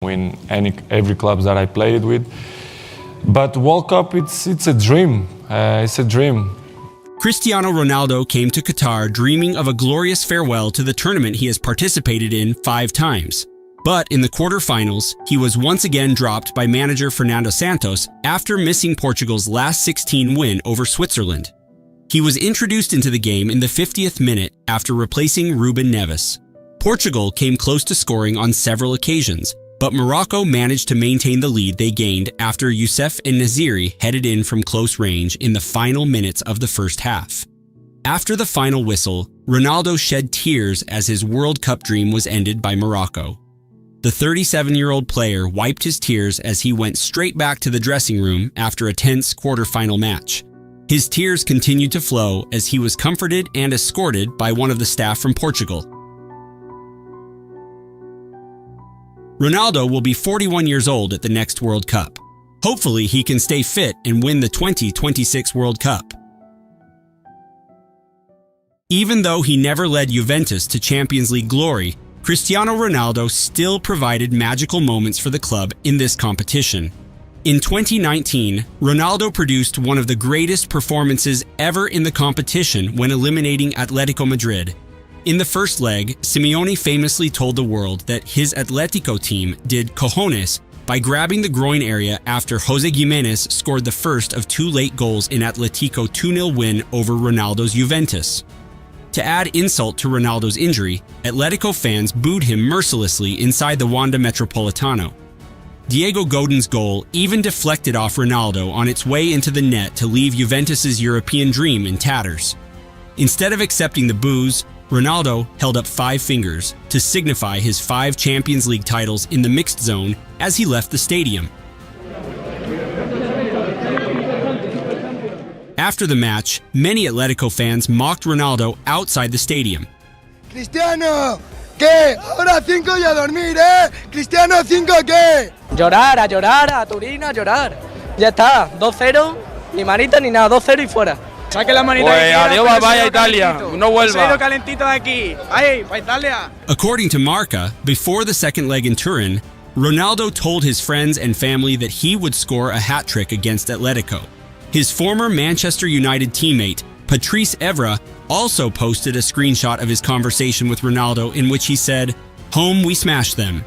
win every club that I played with. But World Cup, it's a dream. It's a dream. Cristiano Ronaldo came to Qatar dreaming of a glorious farewell to the tournament he has participated in 5 times. But in the quarterfinals, he was once again dropped by manager Fernando Santos after missing Portugal's last 16 win over Switzerland. He was introduced into the game in the 50th minute after replacing Ruben Neves. Portugal came close to scoring on several occasions, but Morocco managed to maintain the lead they gained after Youssef En-Nesyri headed in from close range in the final minutes of the first half. After the final whistle, Ronaldo shed tears as his World Cup dream was ended by Morocco. The 37-year-old player wiped his tears as he went straight back to the dressing room after a tense quarter-final match. His tears continued to flow as he was comforted and escorted by one of the staff from Portugal. Ronaldo will be 41 years old at the next World Cup. Hopefully, he can stay fit and win the 2026 World Cup. Even though he never led Juventus to Champions League glory, Cristiano Ronaldo still provided magical moments for the club in this competition. In 2019, Ronaldo produced one of the greatest performances ever in the competition when eliminating Atletico Madrid. In the first leg, Simeone famously told the world that his Atletico team did cojones by grabbing the groin area after Jose Gimenez scored the first of 2 late goals in Atletico 2-0 win over Ronaldo's Juventus. To add insult to Ronaldo's injury, Atletico fans booed him mercilessly inside the Wanda Metropolitano. Diego Godin's goal even deflected off Ronaldo on its way into the net to leave Juventus's European dream in tatters. Instead of accepting the boos, Ronaldo held up 5 fingers to signify his 5 Champions League titles in the mixed zone as he left the stadium. After the match, many Atletico fans mocked Ronaldo outside the stadium. Cristiano, ¿qué? Ahora 5 y a dormir, ¿eh? Cristiano, 5, ¿qué? Llorar, a Turín, a llorar. Ya está, 2-0, ni manita ni nada, 2-0 y fuera. Saque la manita. Pues adiós, vaya Italia, no vuelva. Calentito de aquí. ¡Ay, para Italia! According to Marca, before the second leg in Turin, Ronaldo told his friends and family that he would score a hat-trick against Atletico. His former Manchester United teammate, Patrice Evra, also posted a screenshot of his conversation with Ronaldo in which he said, "Home we smash them."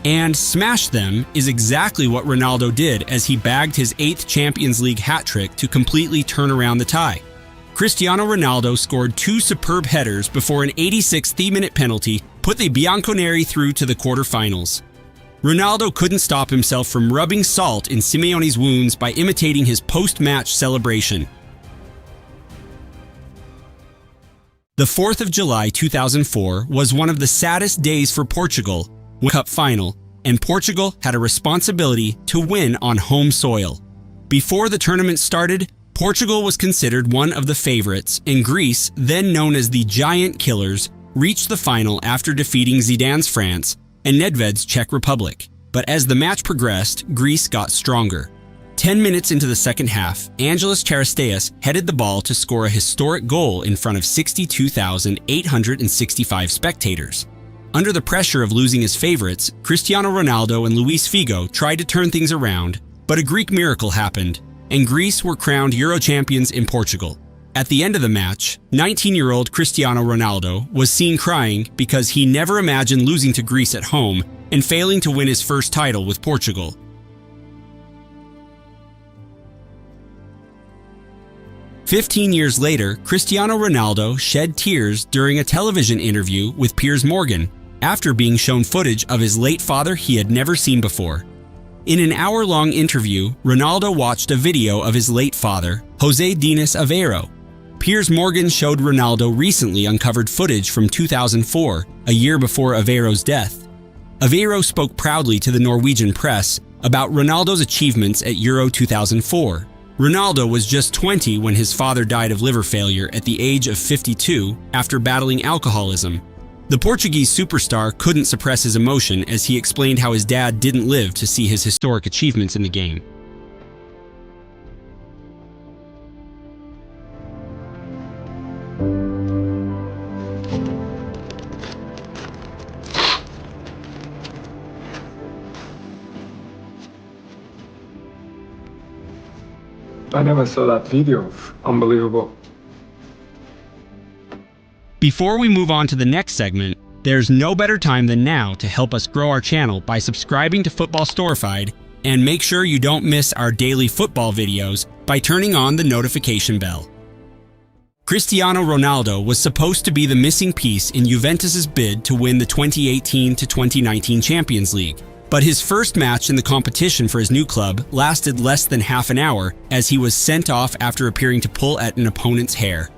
And smash them is exactly what Ronaldo did as he bagged his 8th Champions League hat-trick to completely turn around the tie. Cristiano Ronaldo scored 2 superb headers before an 86th-minute penalty put the Bianconeri through to the quarterfinals. Ronaldo couldn't stop himself from rubbing salt in Simeone's wounds by imitating his post-match celebration. The 4th of July 2004 was one of the saddest days for Portugal, World Cup final, and Portugal had a responsibility to win on home soil. Before the tournament started, Portugal was considered one of the favorites, and Greece, then known as the Giant Killers, reached the final after defeating Zidane's France and Nedved's Czech Republic. But as the match progressed, Greece got stronger. 10 minutes into the second half, Angelos Charisteas headed the ball to score a historic goal in front of 62,865 spectators. Under the pressure of losing his favorites, Cristiano Ronaldo and Luis Figo tried to turn things around, but a Greek miracle happened, and Greece were crowned Euro champions in Portugal. At the end of the match, 19-year-old Cristiano Ronaldo was seen crying because he never imagined losing to Greece at home and failing to win his first title with Portugal. "15 years later, Cristiano Ronaldo shed tears during a television interview with Piers Morgan after being shown footage of his late father he had never seen before. In an hour-long interview, Ronaldo watched a video of his late father, José Diniz Aveiro. Piers Morgan showed Ronaldo recently uncovered footage from 2004, a year before Aveiro's death. Aveiro spoke proudly to the Norwegian press about Ronaldo's achievements at Euro 2004. Ronaldo was just 20 when his father died of liver failure at the age of 52 after battling alcoholism. The Portuguese superstar couldn't suppress his emotion as he explained how his dad didn't live to see his historic achievements in the game. I never saw that video. Unbelievable. Before we move on to the next segment, there's no better time than now to help us grow our channel by subscribing to Football Storified, and make sure you don't miss our daily football videos by turning on the notification bell. Cristiano Ronaldo was supposed to be the missing piece in Juventus's bid to win the 2018 to 2019 Champions League, but his first match in the competition for his new club lasted less than half an hour as he was sent off after appearing to pull at an opponent's hair.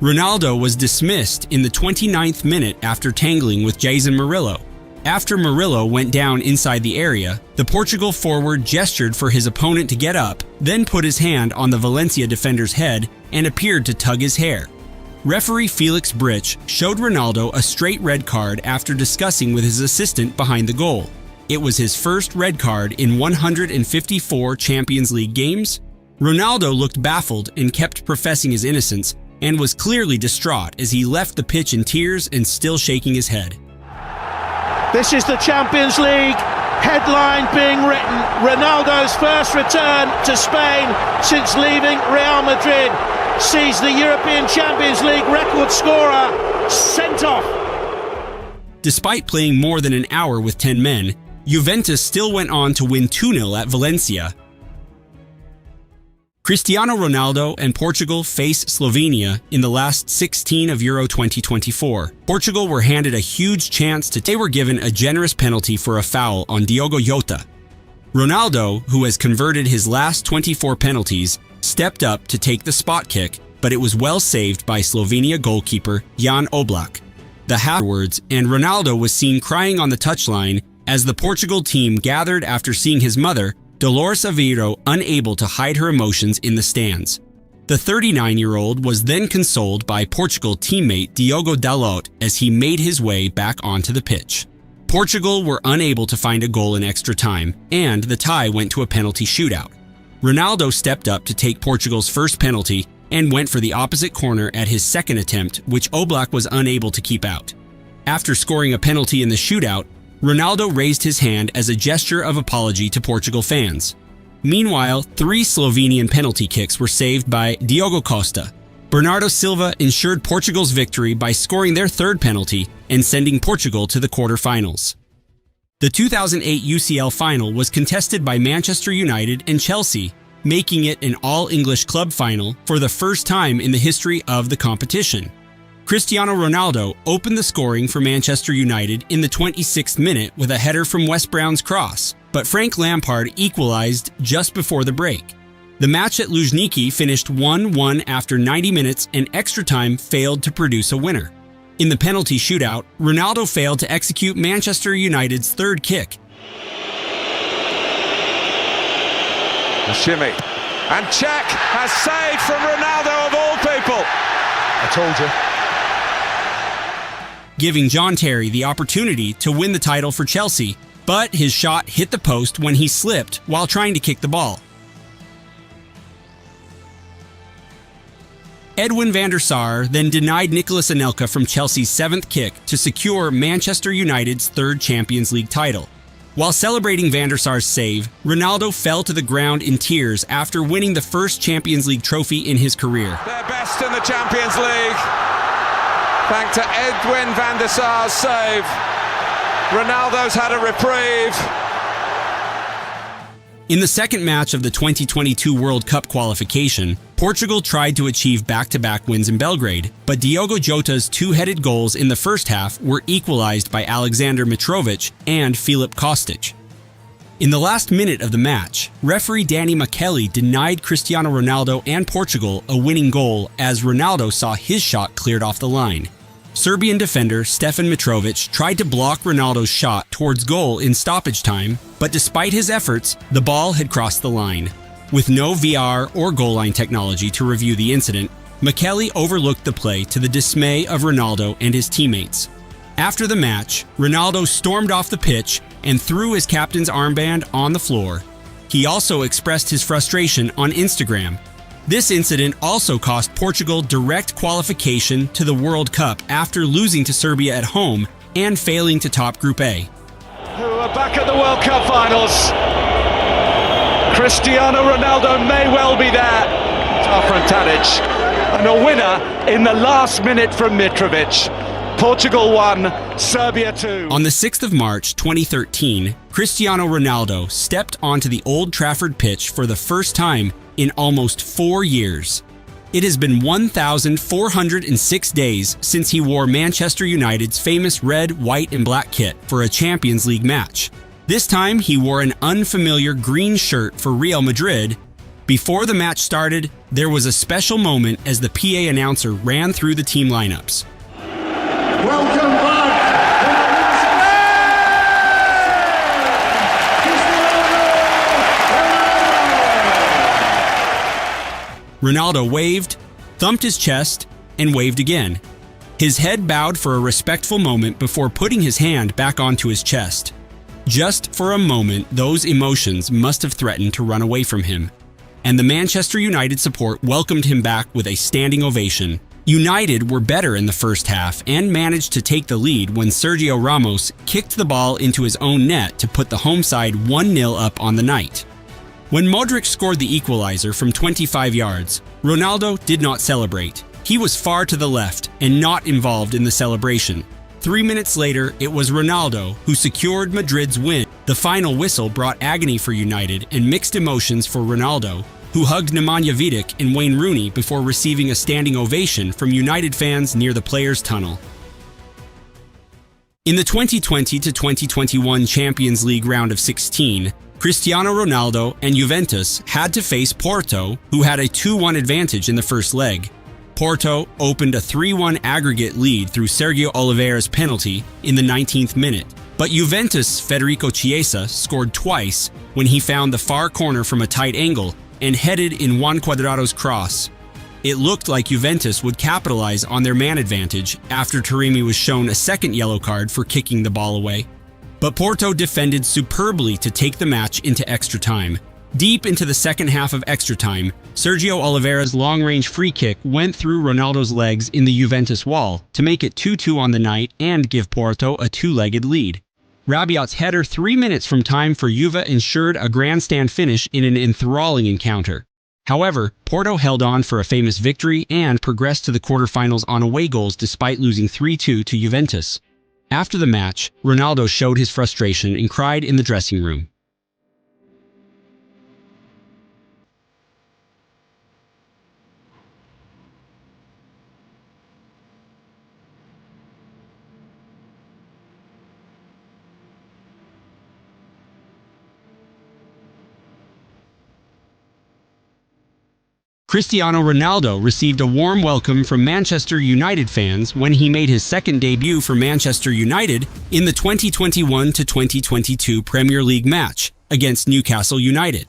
Ronaldo was dismissed in the 29th minute after tangling with Jason Murillo. After Murillo went down inside the area, the Portugal forward gestured for his opponent to get up, then put his hand on the Valencia defender's head and appeared to tug his hair. Referee Felix Brych showed Ronaldo a straight red card after discussing with his assistant behind the goal. It was his first red card in 154 Champions League games. Ronaldo looked baffled and kept professing his innocence, and was clearly distraught as he left the pitch in tears and still shaking his head. This is the Champions League headline being written. Ronaldo's first return to Spain since leaving Real Madrid sees the European Champions League record scorer sent off. Despite playing more than an hour with 10 men, Juventus still went on to win 2-0 at Valencia. Cristiano Ronaldo and Portugal face Slovenia in the last 16 of Euro 2024. Portugal were handed a huge chance they were given a generous penalty for a foul on Diogo Jota. Ronaldo, who has converted his last 24 penalties, stepped up to take the spot kick, but it was well saved by Slovenia goalkeeper Jan Oblak. The afterwards, and Ronaldo was seen crying on the touchline as the Portugal team gathered after seeing his mother, Dolores Aveiro, unable to hide her emotions in the stands. The 39-year-old was then consoled by Portugal teammate Diogo Dalot as he made his way back onto the pitch. Portugal were unable to find a goal in extra time, and the tie went to a penalty shootout. Ronaldo stepped up to take Portugal's first penalty and went for the opposite corner at his second attempt, which Oblak was unable to keep out. After scoring a penalty in the shootout, Ronaldo raised his hand as a gesture of apology to Portugal fans. Meanwhile, 3 Slovenian penalty kicks were saved by Diogo Costa. Bernardo Silva ensured Portugal's victory by scoring their third penalty and sending Portugal to the quarter-finals. The 2008 UCL final was contested by Manchester United and Chelsea, making it an all-English club final for the first time in the history of the competition. Cristiano Ronaldo opened the scoring for Manchester United in the 26th minute with a header from Wes Brown's cross, but Frank Lampard equalized just before the break. The match at Luzhniki finished 1-1 after 90 minutes, and extra time failed to produce a winner. In the penalty shootout, Ronaldo failed to execute Manchester United's third kick. A shimmy. And Czech has saved from Ronaldo of all people. I told you. Giving John Terry the opportunity to win the title for Chelsea, but his shot hit the post when he slipped while trying to kick the ball. Edwin van der Sar then denied Nicolas Anelka from Chelsea's 7th kick to secure Manchester United's 3rd Champions League title. While celebrating van der Sar's save, Ronaldo fell to the ground in tears after winning the first Champions League trophy in his career. Their best in the Champions League. Thanks to Edwin van der Sar's save, Ronaldo's had a reprieve. In the second match of the 2022 World Cup qualification, Portugal tried to achieve back-to-back wins in Belgrade, but Diogo Jota's 2-headed goals in the first half were equalized by Alexander Mitrovic and Filip Kostic. In the last minute of the match, referee Danny McKelly denied Cristiano Ronaldo and Portugal a winning goal as Ronaldo saw his shot cleared off the line. Serbian defender Stefan Mitrovic tried to block Ronaldo's shot towards goal in stoppage time, but despite his efforts, the ball had crossed the line. With no VR or goal line technology to review the incident, McKelly overlooked the play to the dismay of Ronaldo and his teammates. After the match, Ronaldo stormed off the pitch and threw his captain's armband on the floor. He also expressed his frustration on Instagram. This incident also cost Portugal direct qualification to the World Cup after losing to Serbia at home and failing to top Group A. Who are back at the World Cup finals. Cristiano Ronaldo may well be there. Tarkhan Tadic, and a winner in the last minute from Mitrovic. Portugal 1, Serbia 2. On the 6th of March 2013, Cristiano Ronaldo stepped onto the Old Trafford pitch for the first time in almost 4 years. It has been 1,406 days since he wore Manchester United's famous red, white and black kit for a Champions League match. This time he wore an unfamiliar green shirt for Real Madrid. Before the match started, there was a special moment as the PA announcer ran through the team lineups. Welcome back. Ronaldo waved, thumped his chest, and waved again. His head bowed for a respectful moment before putting his hand back onto his chest. Just for a moment, those emotions must have threatened to run away from him, and the Manchester United support welcomed him back with a standing ovation. United were better in the first half and managed to take the lead when Sergio Ramos kicked the ball into his own net to put the home side 1-0 up on the night. When Modric scored the equalizer from 25 yards, Ronaldo did not celebrate. He was far to the left and not involved in the celebration. 3 minutes later, it was Ronaldo who secured Madrid's win. The final whistle brought agony for United and mixed emotions for Ronaldo, who hugged Nemanja Vidic and Wayne Rooney before receiving a standing ovation from United fans near the players' tunnel. In the 2020 to 2021 Champions League round of 16, Cristiano Ronaldo and Juventus had to face Porto, who had a 2-1 advantage in the first leg. Porto opened a 3-1 aggregate lead through Sergio Oliveira's penalty in the 19th minute, but Juventus' Federico Chiesa scored twice when he found the far corner from a tight angle and headed in Juan Cuadrado's cross. It looked like Juventus would capitalize on their man advantage after Taremi was shown a second yellow card for kicking the ball away. But Porto defended superbly to take the match into extra time. Deep into the second half of extra time, Sergio Oliveira's long-range free kick went through Ronaldo's legs in the Juventus wall to make it 2-2 on the night and give Porto a two-legged lead. Rabiot's header 3 minutes from time for Juve ensured a grandstand finish in an enthralling encounter. However, Porto held on for a famous victory and progressed to the quarterfinals on away goals despite losing 3-2 to Juventus. After the match, Ronaldo showed his frustration and cried in the dressing room. Cristiano Ronaldo received a warm welcome from Manchester United fans when he made his second debut for Manchester United in the 2021-2022 Premier League match against Newcastle United.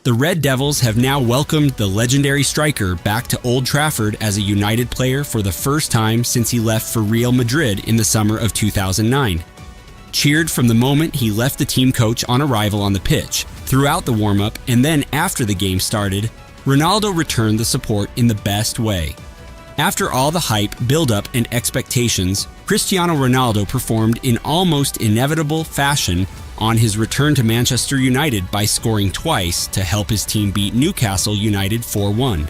The Red Devils have now welcomed the legendary striker back to Old Trafford as a United player for the first time since he left for Real Madrid in the summer of 2009. Cheered from the moment he left the team coach on arrival on the pitch, throughout the warm-up, and then after the game started, Ronaldo returned the support in the best way. After all the hype, build-up, and expectations, Cristiano Ronaldo performed in almost inevitable fashion on his return to Manchester United by scoring twice to help his team beat Newcastle United 4-1.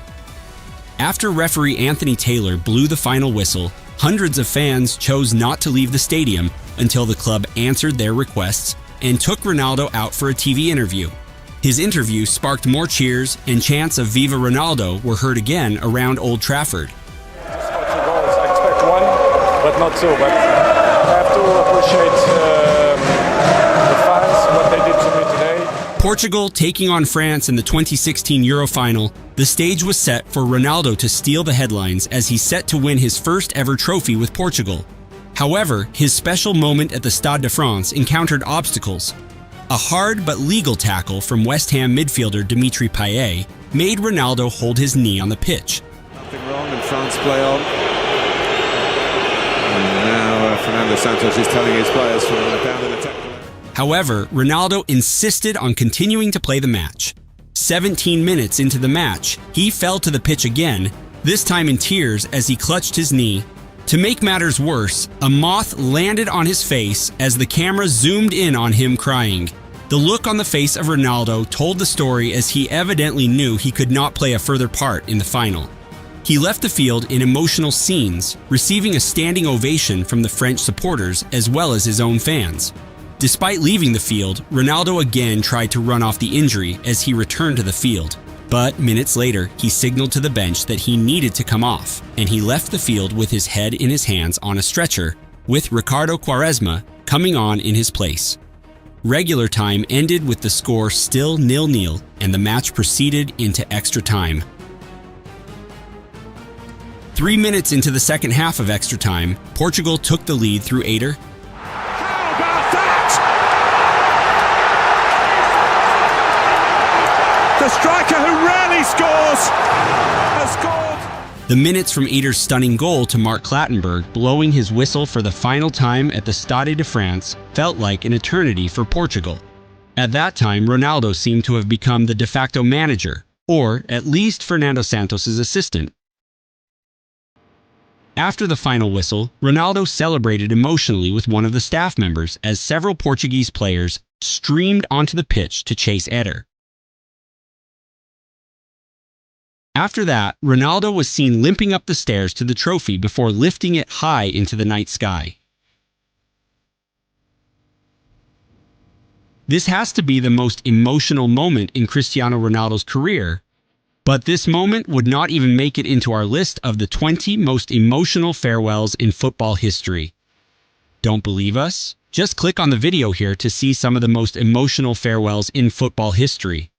After referee Anthony Taylor blew the final whistle, hundreds of fans chose not to leave the stadium until the club answered their requests and took Ronaldo out for a TV interview. His interview sparked more cheers, and chants of Viva Ronaldo were heard again around Old Trafford. I expect one, but not two. But I have to appreciate the fans, what they did to me today. Portugal taking on France in the 2016 Euro final, the stage was set for Ronaldo to steal the headlines as he set to win his first ever trophy with Portugal. However, his special moment at the Stade de France encountered obstacles. A hard but legal tackle from West Ham midfielder Dimitri Payet made Ronaldo hold his knee on the pitch. Nothing wrong, and France play on. And now Fernando Santos is telling his players from down in attack. However, Ronaldo insisted on continuing to play the match. 17 minutes into the match, he fell to the pitch again, this time in tears as he clutched his knee. To make matters worse, a moth landed on his face as the camera zoomed in on him crying. The look on the face of Ronaldo told the story, as he evidently knew he could not play a further part in the final. He left the field in emotional scenes, receiving a standing ovation from the French supporters as well as his own fans. Despite leaving the field, Ronaldo again tried to run off the injury as he returned to the field. But minutes later, he signaled to the bench that he needed to come off, and he left the field with his head in his hands on a stretcher, with Ricardo Quaresma coming on in his place. Regular time ended with the score still 0-0, and the match proceeded into extra time. 3 minutes into the second half of extra time, Portugal took the lead through Eder. How about that? The striker who rarely scores has scored. The minutes from Eder's stunning goal to Mark Clattenburg blowing his whistle for the final time at the Stade de France felt like an eternity for Portugal. At that time, Ronaldo seemed to have become the de facto manager, or at least Fernando Santos' assistant. After the final whistle, Ronaldo celebrated emotionally with one of the staff members as several Portuguese players streamed onto the pitch to chase Eder. After that, Ronaldo was seen limping up the stairs to the trophy before lifting it high into the night sky. This has to be the most emotional moment in Cristiano Ronaldo's career, but this moment would not even make it into our list of the 20 most emotional farewells in football history. Don't believe us? Just click on the video here to see some of the most emotional farewells in football history.